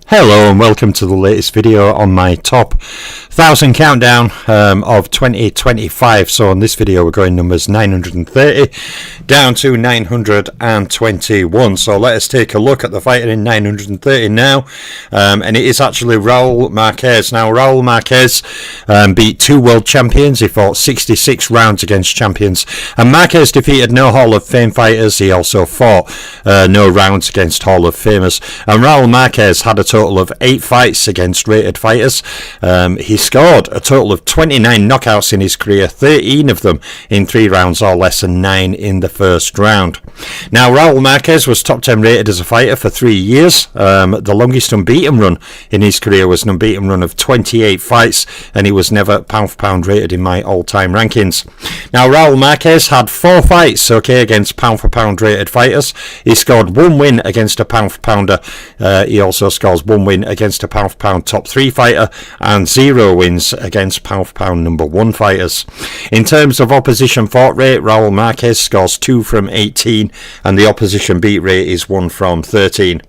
Hello and welcome to the latest video on my top 1000 countdown of 2025. So in this video we're going numbers 930 down to 921. So let us take a look at the fighter in 930 now, and it is actually Raul Marquez. Now Raul Marquez beat two world champions. He fought 66 rounds against champions, and Marquez defeated no Hall of Fame fighters. He also fought no rounds against Hall of Famers, and Raul Marquez had a total of 8 fights against rated fighters. He scored a total of 29 knockouts in his career, 13 of them in 3 rounds or less and 9 in the first round. Now Raul Marquez was top 10 rated as a fighter for 3 years. The longest unbeaten run in his career was an unbeaten run of 28 fights, and he was never pound for pound rated in my all-time rankings. Now Raul Marquez had 4 fights against pound for pound rated fighters. He scored 1 win against a pound for pounder. He also scores 1 win against a pound for pound top 3 fighter and 0 wins against pound for pound number 1 fighters. In terms of opposition fought rate, Raul Marquez scores 2 from 18 and the opposition beat rate is 1 from 13.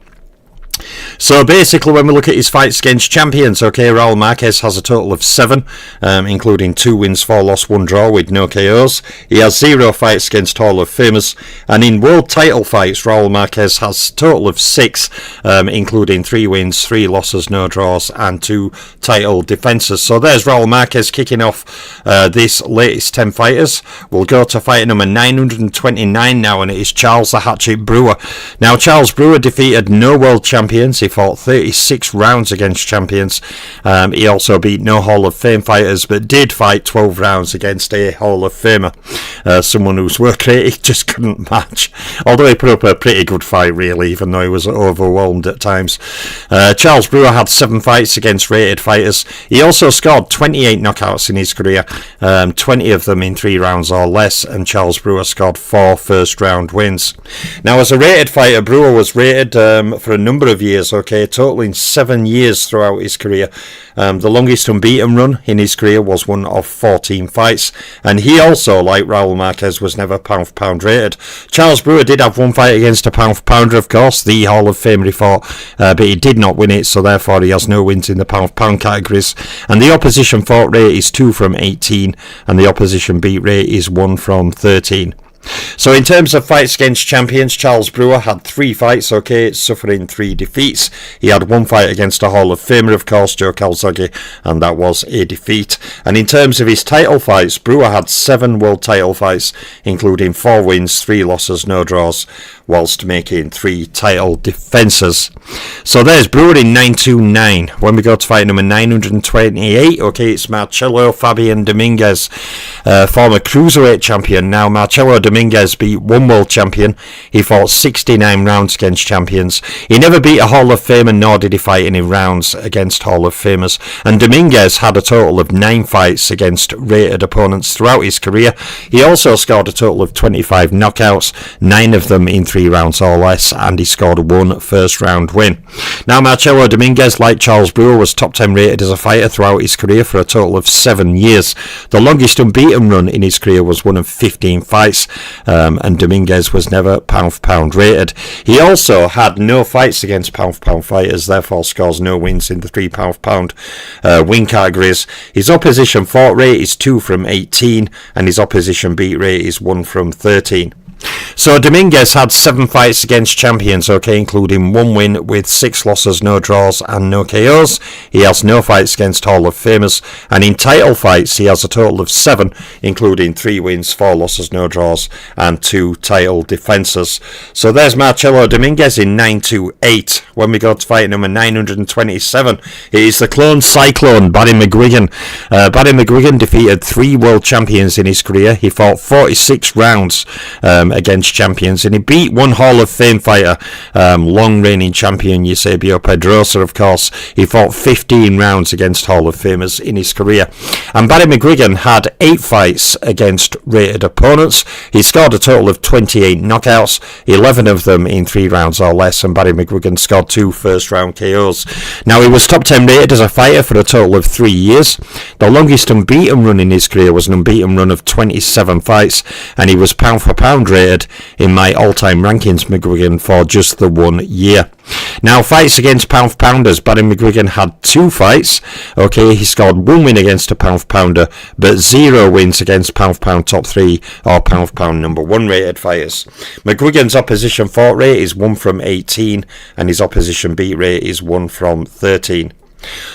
So basically when we look at his fights against champions, Raul Marquez has a total of 7, including 2 wins, 4 loss, 1 draw with no KOs. He has 0 fights against Hall of Famers, and in world title fights Raul Marquez has a total of 6, including 3 wins, 3 losses, no draws and 2 title defences. So there's Raul Marquez kicking off this latest 10 fighters. We'll go to fighter number 929 now, and it is Charles the Hatchet Brewer. Now Charles Brewer defeated no world champions. He fought 36 rounds against champions. He also beat no Hall of Fame fighters, but did fight 12 rounds against a Hall of Famer, someone whose work rate he just couldn't match. Although he put up a pretty good fight, really, even though he was overwhelmed at times. Charles Brewer had 7 fights against rated fighters. He also scored 28 knockouts in his career, 20 of them in 3 rounds or less, and Charles Brewer scored 4 first round wins. Now as a rated fighter, Brewer was rated for a number of years, totaling 7 years throughout his career. The longest unbeaten run in his career was one of 14 fights, and he also, like Raul Marquez, was never pound for pound rated. Charles Brewer did have 1 fight against a pound for pounder, of course, the Hall of Famer he fought, but he did not win it, so therefore he has no wins in the pound for pound categories. And the opposition fought rate is 2 from 18, and the opposition beat rate is 1 from 13. So in terms of fights against champions, Charles Brewer had 3 fights, suffering 3 defeats. He had 1 fight against a Hall of Famer, of course, Joe Calzaghe, and that was a defeat. And in terms of his title fights, Brewer had 7 world title fights, including 4 wins, 3 losses, no draws, whilst making 3 title defences. So there's Brewer in 929. When we go to fight number 928, it's Marcelo Fabian Dominguez, former cruiserweight champion. Now Marcelo Dominguez beat 1 world champion. He fought 69 rounds against champions. He never beat a Hall of Famer, nor did he fight any rounds against Hall of Famers. And Dominguez had a total of 9 fights against rated opponents throughout his career. He also scored a total of 25 knockouts, 9 of them in 3 rounds or less, and he scored 1 first round win. Now Marcelo Dominguez, like Charles Brewer, was top 10 rated as a fighter throughout his career for a total of 7 years. The longest unbeaten run in his career was one of 15 fights, and Dominguez was never pound for pound rated. He also had no fights against pound for pound fighters, therefore scores no wins in the 3 pound for pound win categories. His opposition fought rate is 2 from 18, and his opposition beat rate is 1 from 13. So Dominguez had 7 fights against champions, including 1 win with 6 losses, no draws and no KOs. He has no fights against Hall of Famers, and in title fights he has a total of 7, including 3 wins, 4 losses, no draws and 2 title defences. So there's Marcelo Dominguez in 928. When we go to fight number 927, it is the clone cyclone, Barry McGuigan. Barry McGuigan defeated 3 world champions in his career. He fought 46 rounds against champions, and he beat 1 Hall of Fame fighter, long reigning champion Eusebio Pedrosa, of course. He fought 15 rounds against Hall of Famers in his career. And Barry McGuigan had 8 fights against rated opponents. He scored a total of 28 knockouts, 11 of them in 3 rounds or less, and Barry McGuigan scored 2 first round KOs. Now he was top 10 rated as a fighter for a total of 3 years. The longest unbeaten run in his career was an unbeaten run of 27 fights, and he was pound for pound rated in my all-time rankings, McGuigan, for just the 1 year. Now, fights against pound for pounders, Barry McGuigan had 2 fights. Okay, he scored 1 win against a pound for pounder, but 0 wins against pound for pound top 3 or pound for pound number 1 rated fighters. McGuigan's opposition fought rate is 1 from 18, and his opposition beat rate is 1 from 13.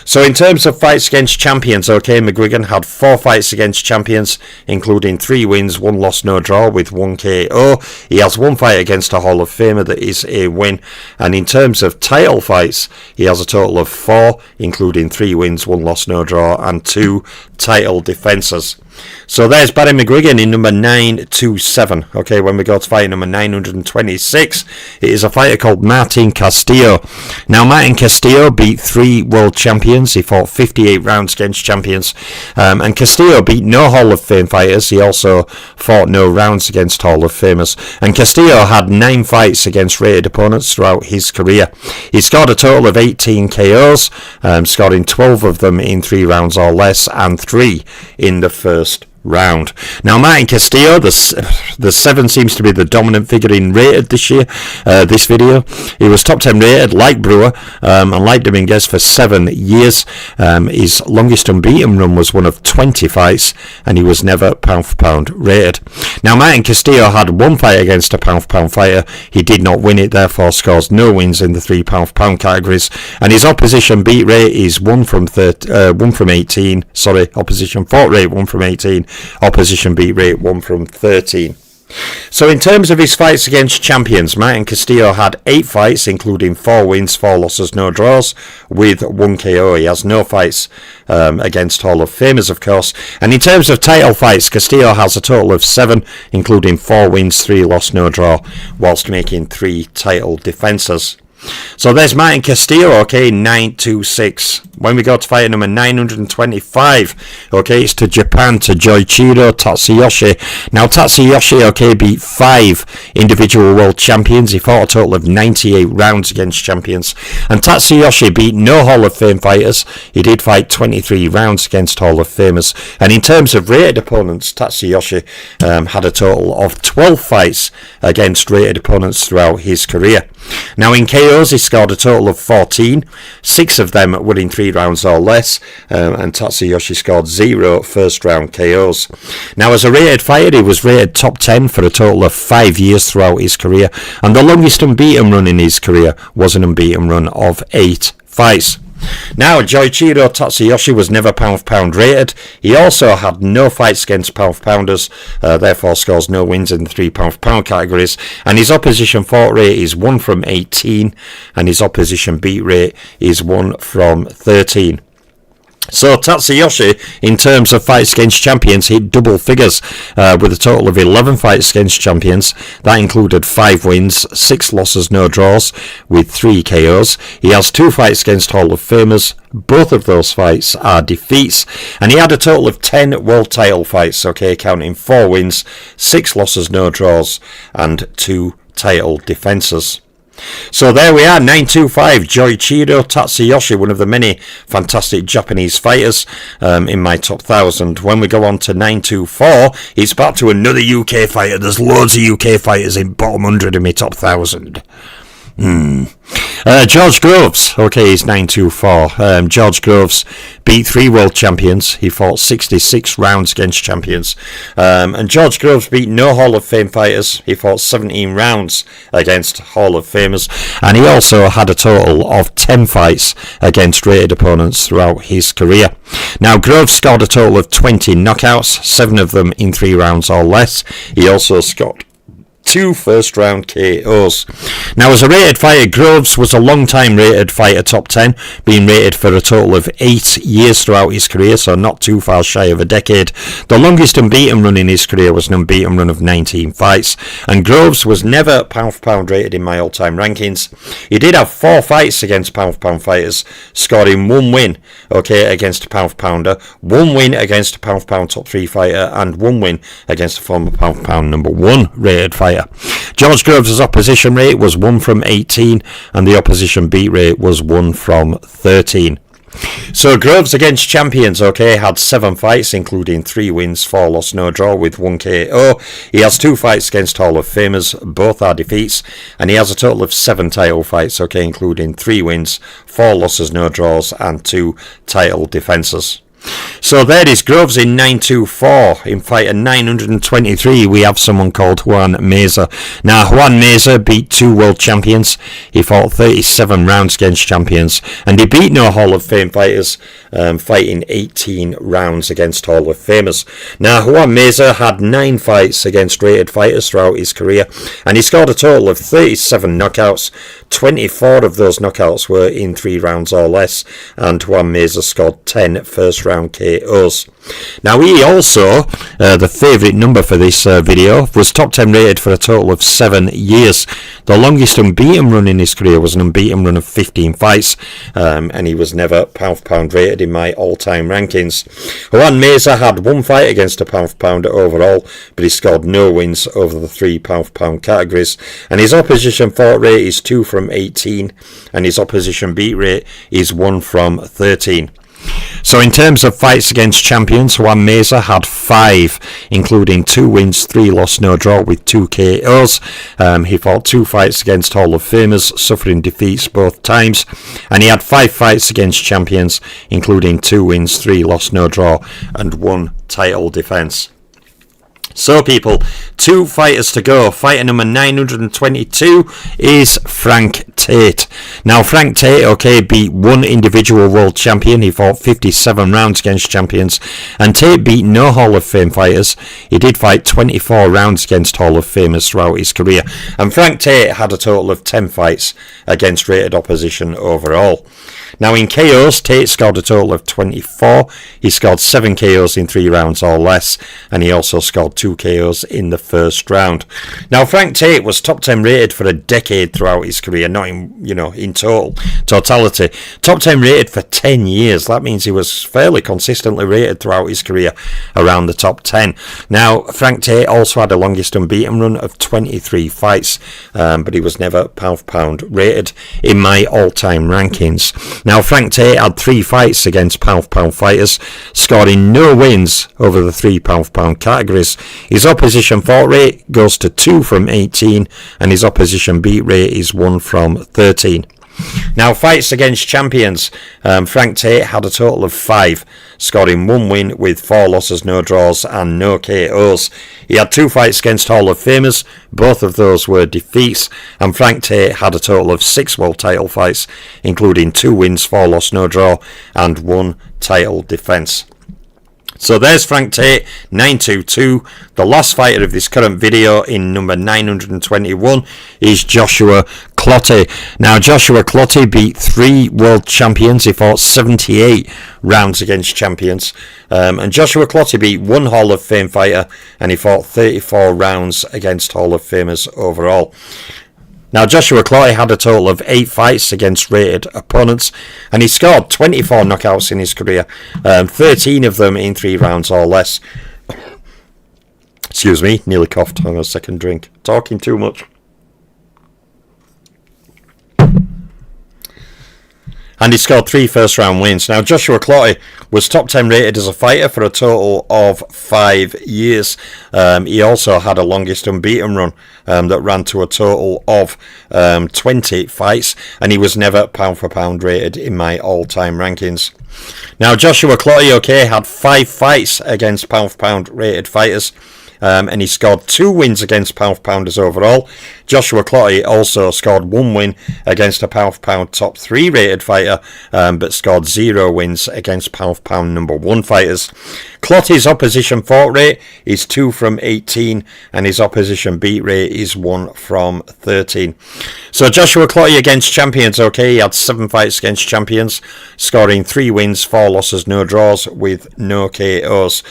So in terms of fights against champions, okay, McGuigan had 4 fights against champions, including 3 wins, 1 loss, no draw, with 1 KO. He has 1 fight against a Hall of Famer that is a win. And in terms of title fights, he has a total of 4, including 3 wins, 1 loss, no draw, and 2 title defences. So there's Barry McGuigan in number 927. Okay, when we go to fight number 926, it is a fighter called Martin Castillo. Now, Martin Castillo beat 3 world champions. He fought 58 rounds against champions. And Castillo beat no Hall of Fame fighters. He also fought no rounds against Hall of Famers. And Castillo had 9 fights against rated opponents throughout his career. He scored a total of 18 KOs, scoring 12 of them in 3 rounds or less, and 3 in the first round. Now, Martin Castillo, the 7 seems to be the dominant figure in rated this year, this video. He was top 10 rated, like Brewer, and like Dominguez, for 7 years. His longest unbeaten run was one of 20 fights, and he was never pound for pound rated. Now, Martin Castillo had 1 fight against a pound for pound fighter. He did not win it, therefore scores no wins in the 3 pound for pound categories, and his opposition beat rate is 1 from 18. Opposition fought rate 1 from 18. Opposition beat rate 1 from 13. So in terms of his fights against champions, Martin Castillo had 8 fights, including 4 wins, 4 losses, no draws, with 1 KO. He has no fights against Hall of Famers, of course. And in terms of title fights, Castillo has a total of 7, including 4 wins, 3 loss, no draw, whilst making 3 title defences. So there's Martin Castillo, okay, 926. When we go to fight number 925, okay, it's to Japan, to Joichiro Tatsuyoshi. Now, Tatsuyoshi, okay, beat 5 individual world champions. He fought a total of 98 rounds against champions. And Tatsuyoshi beat no Hall of Fame fighters. He did fight 23 rounds against Hall of Famers. And in terms of rated opponents, Tatsuyoshi had a total of 12 fights against rated opponents throughout his career. Now, in KOs, he scored a total of 14. 6 of them were in 3 rounds or less, and Tatsuyoshi scored 0 first round KOs. Now, as a rated fighter, he was rated top 10 for a total of 5 years throughout his career, and the longest unbeaten run in his career was an unbeaten run of 8 fights. Now, Joichiro Tatsuyoshi was never pound for pound rated. He also had no fights against pound for pounders, therefore scores no wins in the 3 pound for pound categories. And his opposition fought rate is 1 from 18, and his opposition beat rate is 1 from 13. So Tatsuyoshi, in terms of fights against champions, hit double figures with a total of 11 fights against champions. That included 5 wins, 6 losses, no draws, with 3 KOs. He has 2 fights against Hall of Famers. Both of those fights are defeats. And he had a total of 10 world title fights, okay, counting 4 wins, 6 losses, no draws, and 2 title defences. So there we are, 925, Joichiro Tatsuyoshi, one of the many fantastic Japanese fighters in my top 1000. When we go on to 924, it's back to another UK fighter. There's loads of UK fighters in bottom 100 in my top 1000. George Groves, okay, he's 924. George Groves beat 3 world champions. He fought 66 rounds against champions. And George Groves beat no Hall of Fame fighters. He fought 17 rounds against Hall of Famers. And he also had a total of 10 fights against rated opponents throughout his career. Now, Groves scored a total of 20 knockouts, 7 of them in 3 rounds or less. He also scored 2 first round KOs. Now, as a rated fighter, Groves was a long time rated fighter, top 10, being rated for a total of 8 years throughout his career, so not too far shy of a decade. The longest unbeaten run in his career was an unbeaten run of 19 fights, and Groves was never pound for pound rated in my all time rankings. He did have 4 fights against pound for pound fighters, scoring 1 win, okay, against a pound for pounder, 1 win against a pound for pound top 3 fighter, and 1 win against a former pound for pound number 1 rated fighter. George Groves' opposition rate was 1 from 18, and the opposition beat rate was 1 from 13. So Groves against champions, okay, had 7 fights, including 3 wins, 4 loss, no draw, with 1 KO. He has 2 fights against Hall of Famers, both are defeats, and he has a total of 7 title fights, okay, including 3 wins, 4 losses, no draws, and 2 title defences. So there is Groves in 924. In fighter 923 we have someone called Juan Meza. Now Juan Meza beat 2 world champions. He fought 37 rounds against champions, and he beat no Hall of Fame fighters, fighting 18 rounds against Hall of Famers. Now Juan Meza had 9 fights against rated fighters throughout his career, and he scored a total of 37 knockouts. 24 of those knockouts were in 3 rounds or less, and Juan Meza scored 10 first round KOs. Now he also, the favourite number for this video, was top 10 rated for a total of 7 years. The longest unbeaten run in his career was an unbeaten run of 15 fights, and he was never pound for pound rated in my all-time rankings. Juan Meza had 1 fight against a pound for pound overall, but he scored no wins over the 3 pound for pound categories, and his opposition fought rate is 2 from 18, and his opposition beat rate is 1 from 13. So in terms of fights against champions, Juan Meza had 5, including 2 wins, 3 loss, no draw, with 2 KOs. He fought 2 fights against Hall of Famers, suffering defeats both times, and he had 5 fights against champions, including 2 wins, 3 loss, no draw, and 1 title defence. So people, 2 fighters to go. Fighter number 922 is Frank Tate. Now Frank Tate, okay, beat 1 individual world champion. He fought 57 rounds against champions, and Tate beat no Hall of Fame fighters. He did fight 24 rounds against Hall of Famers throughout his career, and Frank Tate had a total of 10 fights against rated opposition overall. Now in KOs, Tate scored a total of 24. He scored 7 KOs in 3 rounds or less, and he also scored 2 KOs in the first round. Now Frank Tate was top 10 rated for a decade throughout his career, not in totality. Top 10 rated for 10 years. That means he was fairly consistently rated throughout his career around the top 10. Now Frank Tate also had a longest unbeaten run of 23 fights, but he was never pound for pound rated in my all-time rankings. Now Frank Tate had 3 fights against pound for pound fighters, scoring no wins over the 3 pound for pound categories. His opposition fought rate goes to 2 from 18, and his opposition beat rate is 1 from 13. Now fights against champions, Frank Tate had a total of 5, scoring 1 win with 4 losses, no draws, and no KOs. He had 2 fights against Hall of Famers, both of those were defeats, and Frank Tate had a total of 6 world title fights, including 2 wins, 4 loss, no draw, and 1 title defence. So there's Frank Tate, 922. The last fighter of this current video in number 921 is Joshua Clottey. Now Joshua Clottey beat 3 world champions. He fought 78 rounds against champions. And Joshua Clottey beat 1 Hall of Fame fighter, and he fought 34 rounds against Hall of Famers overall. Now Joshua Clottey had a total of 8 fights against rated opponents, and he scored 24 knockouts in his career, 13 of them in 3 rounds or less. Excuse me, nearly coughed on a second drink. Talking too much. And he scored 3 first round wins. Now Joshua Clottey was top 10 rated as a fighter for a total of 5 years. He also had a longest unbeaten run that ran to a total of 20 fights, and he was never pound for pound rated in my all-time rankings. Now Joshua Clottey, okay, had 5 fights against pound for pound rated fighters, and he scored 2 wins against pound for pounders overall. Joshua Clottey also scored 1 win against a pound for pound top 3 rated fighter, but scored 0 wins against pound for pound number 1 fighters. Clottey's opposition fought rate is 2 from 18, and his opposition beat rate is 1 from 13. So Joshua Clottey against champions, okay, he had 7 fights against champions, scoring 3 wins, 4 losses, no draws, with no KOs.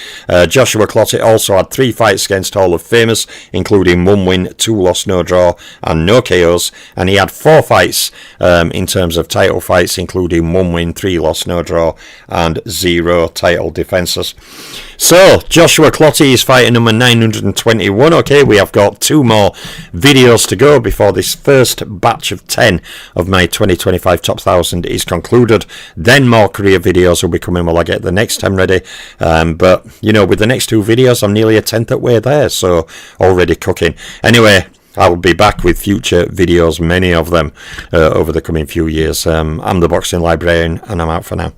Joshua Clottey also had 3 fights against Hall of Famers, including 1 win, 2 loss, no draw, draw and no KOs, and he had 4 fights in terms of title fights, including 1 win, 3 loss, no draw, and 0 title defences. So Joshua Clottey is fighting number 921. Okay, we have got 2 more videos to go before this first batch of 10 of my 2025 top 1000 is concluded. Then more career videos will be coming while I get the next 10 ready. But you know, with the next 2 videos, I'm nearly a 10th of way there, so already cooking. Anyway, I'll be back with future videos, many of them, over the coming few years. I'm the Boxing Librarian, and I'm out for now.